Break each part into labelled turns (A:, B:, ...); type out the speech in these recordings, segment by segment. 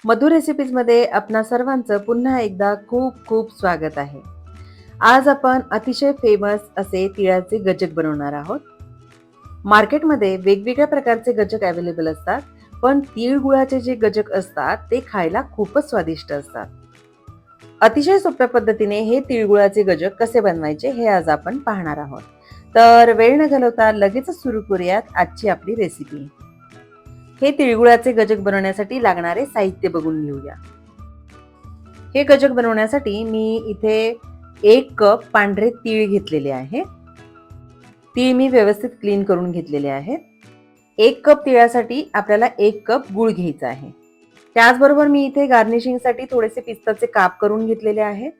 A: मधुर रेसिपीजमध्ये आपणा सर्वांचं पुन्हा एकदा खूप खूप स्वागत आहे. आज आपण अतिशय फेमस असे तिळाचे गजक बनवणार आहोत. मार्केटमध्ये वेगवेगळ्या प्रकारचे गजक अवेलेबल असतात, पण तीळ गुळाचे जे गजक असतात ते खायला खूपच स्वादिष्ट असतात. अतिशय सोप्या पद्धतीने हे तिळगुळाचे गजक कसे बनवायचे हे आज आपण पाहणार आहोत. तर वेळ न घालवता लगेचच सुरू करूयात आजची आपली रेसिपी. हे तिळगुळाचे गजक बनवण्यासाठी लागणारे साहित्य बघून घेऊया. हे गजक बनवण्यासाठी मी इथे 1 कप पांढरे तीळ घेतलेले आहे. तीळ मी व्यवस्थित क्लीन करून घेतलेले आहेत. 1 कप तिळासाठी आपल्याला 1 कप गूळ घ्यायचा आहे. त्याचबरोबर मी इथे गार्निशिंगसाठी थोडेसे पिस्ताचे काप करून घेतलेले आहेत.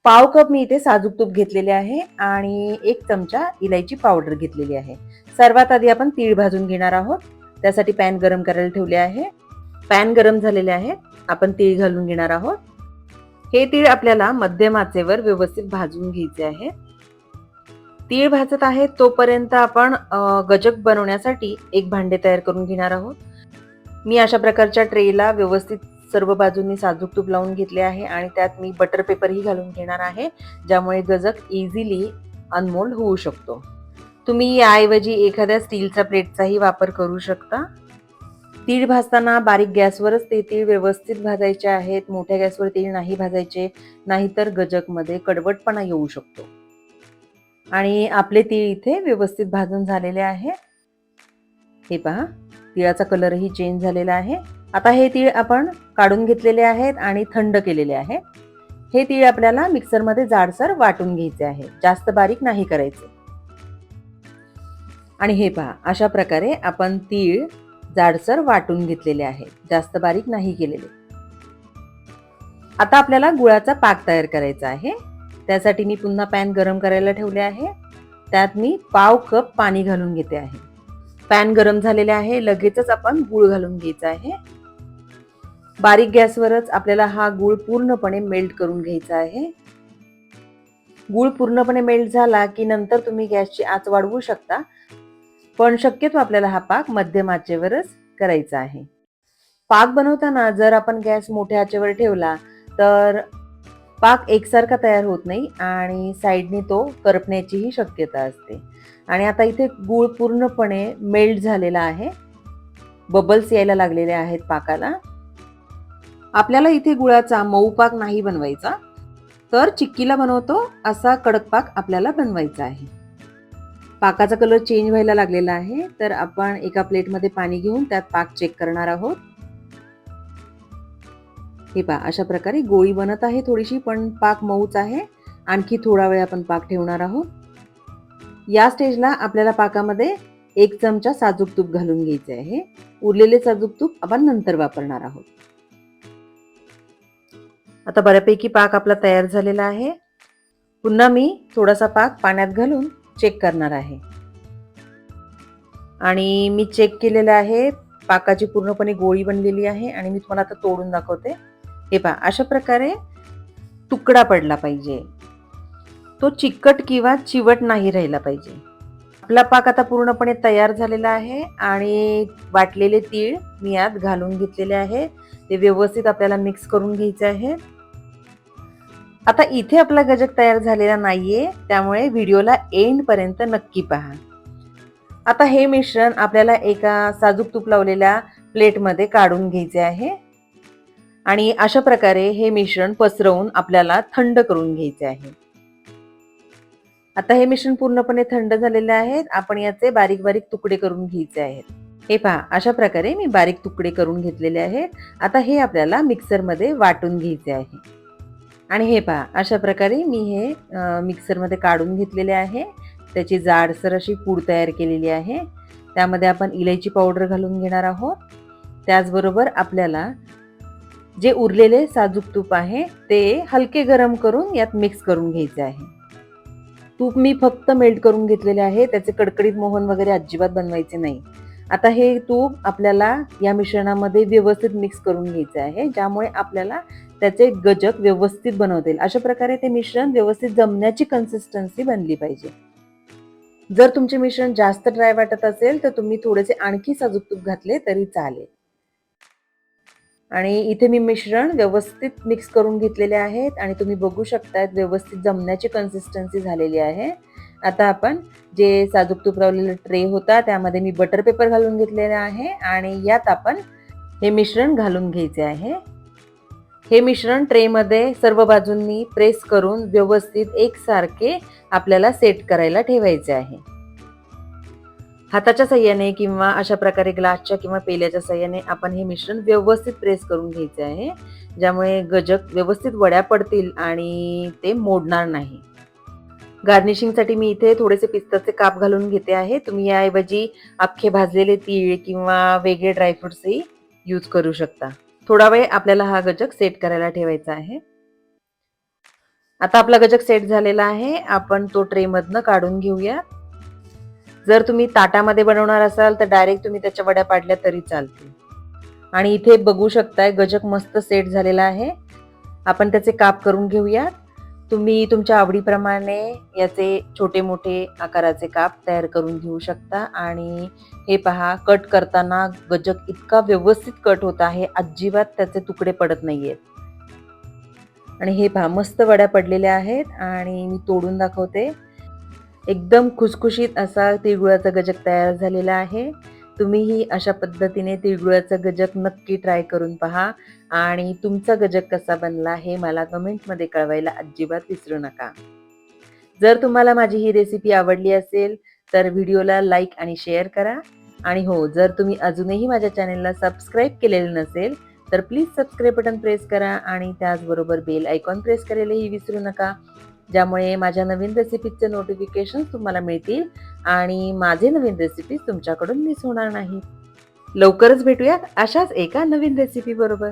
A: पाव कप मी इथे साजूक तूप घेतलेले आहे आणि 1 चमचा इलायची पावडर घेतलेली आहे. सर्वात आधी आपण तीळ भाजून घेणार आहोत. त्यासाठी पॅन गरम करायला ठेवले आहे. पॅन गरम झालेले आहे. आपण तीळ घालून घेणार आहोत. हे तीळ आपल्याला मध्यम आचेवर व्यवस्थित भाजून घ्यायचे आहे. तीळ भाजत आहे तोपर्यंत आपण गजक बनवण्यासाठी एक भांडे तयार करून घेणार आहोत. मी अशा प्रकारच्या ट्रेला व्यवस्थित सर्व बाजूंनी साजूक तूप लावून घेतले आहे आणि त्यात मी बटर पेपरही घालून घेणार आहे, ज्यामुळे गजक इझिली अनमोल्ड होऊ शकतो. तुम्ही याऐवजी एखाद्या स्टीलच्या प्लेटचाही वापर करू शकता. तीळ भाजताना बारीक गॅसवरच ते तीळ व्यवस्थित भाजायचे आहेत. मोठ्या गॅसवर तीळ नाही भाजायचे, नाहीतर गजकमध्ये कडवटपणा येऊ शकतो. आणि आपले तीळ इथे व्यवस्थित भाजून झालेले आहे. हे पहा, तिळाचा कलरही चेंज झालेला आहे. आता हे तीळ आपण काढून घेतलेले आहेत आणि थंड केलेले आहे. हे तीळ आपल्याला मिक्सरमध्ये जाडसर वाटून घ्यायचे आहे, जास्त बारीक नाही करायचे. आणि हे पहा, अशा प्रकारे आपण तीळ जाडसर वाटून घेतलेले आहेत, जास्त बारीक नाही केलेले. आता आपल्याला गुळाचा पाक तयार करायचा आहे. त्यासाठी मी पुन्हा पॅन गरम करायला ठेवले आहे. त्यात मी पाव कप पाणी घालून घेते आहे. पॅन गरम झालेले आहे. लगेचच आपण गूळ घालून घ्यायचा आहे. बारीक गॅसवरच आपल्याला हा गूळ पूर्णपणे मेल्ट करून घ्यायचा आहे. गूळ पूर्णपणे मेल्ट झाला की नंतर तुम्ही गॅसची आच वाढवू शकता, पण शक्यतो आपल्याला हा पाक मध्यम आचेवरच करायचा आहे. पाक बनवताना जर आपण गॅस मोठ्या आचेवर ठेवला तर पाक एकसारखा तयार होत नाही आणि साईडने तो करपण्याचीही शक्यता असते. आणि आता इथे गूळ पूर्णपणे मेल्ट झालेला आहे. बबल्स यायला लागलेले आहेत पाकाला. आपल्याला इथे गुळाचा मऊ पाक नाही बनवायचा, तर चिक्कीला बनवतो असा कडक पाक आपल्याला बनवायचा आहे. पाकाचा कलर चेंज व्हायला लागलेला आहे, तर आपण एका प्लेटमध्ये पाणी घेऊन त्यात पाक चेक करणार आहोत. हे पहा, अशा प्रकारे गोळी बनत आहे थोडीशी, पण पाक मऊच आहे. आणखी थोडा वेळ आपण पाक ठेवणार आहोत. या स्टेजला आपल्याला पाकामध्ये 1 चमचा साजूक तूप घालून घ्यायचे आहे. उरलेले साजूक तूप आपण नंतर वापरणार आहोत. आता बऱ्यापैकी पाक आपला तयार झालेला आहे. पुन्हा मी थोडासा पाक पाण्यात घालून चेक करणार आहे. आणि मी चेक केलेलं आहे. पाकाची पूर्णपणे गोळी बनलेली आहे आणि मी तुम्हाला आता तोडून दाखवते. हे पहा, अशा प्रकारे तुकडा पडला पाहिजे. तो चिकट किंवा चिवट नाही राहिला पाहिजे. आपला पाक आता पूर्णपणे तयार झालेला आहे आणि वाटलेले तीळ मी यात घालून घेतलेले आहे. ते व्यवस्थित आपल्याला मिक्स करून घ्यायचे आहे. आता इथे आपला गजक तयार झालेला नाहीये, त्यामुळे व्हिडिओला एंड पर्यंत नक्की पहा. आता हे मिश्रण आपल्याला एका साजूक तूप लावलेल्या प्लेटमध्ये काढून घ्यायचे आहे आणि अशा प्रकारे हे मिश्रण पसरवून आपल्याला थंड करून घ्यायचे आहे. आता हे मिश्रण पूर्णपणे थंड झालेले आहे. आपण याचे बारीक बारीक तुकडे करून घ्यायचे आहेत. हे पहा, अशा प्रकारे मी बारीक तुकडे करून घेतलेले आहेत. आता हे आपल्याला मिक्सरमध्ये वाटून घ्यायचे आहे. आणि हे पहा, अशा प्रकारे मी हे मिक्सरमध्ये काढून घेतलेले आहे. त्याची जाडसर अशी पूड तयार केलेली आहे. त्यामध्ये आपण इलायची पावडर घालून घेणार आहोत. त्याचबरोबर आपल्याला जे उरलेले साजूक तूप आहे ते हलके गरम करून यात मिक्स करून घ्यायचे आहे. तूप मी फक्त मेल्ट करून घेतलेले आहे. त्याचे कडकडीत मोहन वगैरे अजिबात बनवायचे नाही. आता हे तूप आपल्याला या मिश्रणामध्ये व्यवस्थित मिक्स करून घ्यायचे आहे, ज्यामुळे आपल्याला त्याचे गजक व्यवस्थित बनवता येईल. अशा प्रकारे ते मिश्रण व्यवस्थित जमण्याची कन्सिस्टन्सी बनली पाहिजे. जर तुमचे मिश्रण जास्त ड्राय वाटत असेल तर तुम्ही थोडेसे आणखी साजूक तूप घातले तरी चालेल. आणि इथे मी मिश्रण व्यवस्थित मिक्स करून घेतलेले आहेत आणि तुम्ही बघू शकताय व्यवस्थित जमण्याची कन्सिस्टन्सी झालेली आहे. आता आपण जे साजूक तूप लावलेला ट्रे होता त्यामध्ये मी बटर पेपर घालून घेतलेला आहे आणि यात आपण हे मिश्रण घालून घ्यायचे आहे. हे मिश्रण ट्रेमध्ये सर्व बाजूंनी प्रेस करून व्यवस्थित एकसारखे आपल्याला सेट करायला ठेवायचे आहे. हाताच्या साह्याने किंवा अशा प्रकारे ग्लासच्या किंवा पेल्याच्या साह्याने आपण हे मिश्रण व्यवस्थित प्रेस करून घ्यायचे आहे, ज्यामुळे गजक व्यवस्थित वड्या पडतील आणि ते मोडणार नाही. गार्निशिंगसाठी मी इथे थोडेसे पिस्ताचे काप घालून घेते आहे. तुम्ही याऐवजी अख्खे भाजलेले तीळ किंवा वेगळे ड्रायफ्रुट्सही यूज करू शकता. थोडा वेळ आपल्याला हा गजक सेट करायला ठेवायचा आहे. आता आपला गजक सेट झालेला आहे. आपण तो ट्रेमधनं काढून घेऊया. जर तुम्ही ताटामध्ये बनवणार असाल तर डायरेक्ट तुम्ही त्याच्या वड्या पाडल्या तरी चालतील. आणि इथे बघू शकताय गजक मस्त सेट झालेला आहे. आपण त्याचे काप करून घेऊया. तुम्ही तुमच्या आवडीप्रमाणे याचे छोटे मोठे आकाराचे काप तयार करून घेऊ शकता. आणि हे पहा, कट करताना गजक इतका व्यवस्थित कट होत आहे, अजिबात त्याचे तुकडे पडत नाहीयेत. आणि हे पहा, मस्त वड्या पडलेल्या आहेत आणि मी तोडून दाखवते. एकदम खुसखुशीत असा तिळगुळाचा गजक तयार झालेला आहे. तुम्हीही अशा पद्धतीने तिळगुळाचा गजक नक्की ट्राय करून पहा आणि तुमचा गजक कसा बनला हे मला कमेंटमध्ये कळवायला अजिबात विसरू नका. जर तुम्हाला माझी ही रेसिपी आवडली असेल तर व्हिडिओला लाईक आणि शेअर करा. आणि हो, जर तुम्ही अजूनही माझ्या चॅनेलला सबस्क्राईब केलेलं नसेल तर प्लीज सबस्क्राईब बटन प्रेस करा आणि त्याचबरोबर बेल आयकॉन प्रेस करायलाही विसरू नका, ज्यामुळे माझ्या नवीन रेसिपीजचे नोटिफिकेशन तुम्हाला मिळतील आणि माझे नवीन रेसिपीज तुमच्याकडून मिस होणार नाहीत. लवकरच भेटूया अशाच एका नवीन रेसिपी बरोबर.